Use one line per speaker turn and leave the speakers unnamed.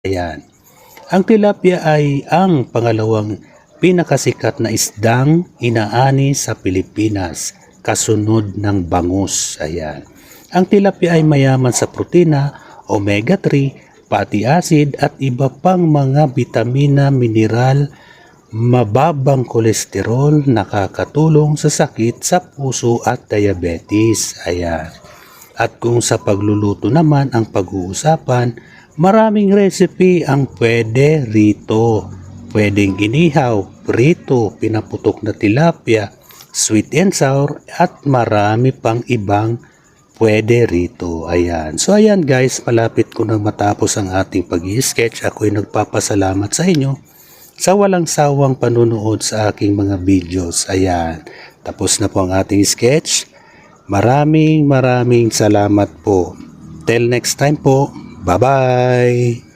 Ayan. Ang tilapia ay ang pangalawang pinakasikat na isdang inaani sa Pilipinas, kasunod ng bangus. Ayan. Ang tilapia ay mayaman sa protina, omega-3, fatty acid at iba pang mga bitamina, mineral, mababang kolesterol, nakakatulong sa sakit sa puso at diabetes. Ayan. At kung sa pagluluto naman ang pag-uusapan, maraming recipe ang pwede rito. Pwedeng ginihaw, prito, pinaputok na tilapia, sweet and sour, at marami pang ibang pwede rito. Ayan. So ayan guys, malapit ko nang matapos ang ating pag-i-sketch. Ako'y nagpapasalamat sa inyo sa walang sawang panunood sa aking mga videos. Ayan. Tapos na po ang ating sketch. Maraming salamat po. Till next time po. Bye-bye!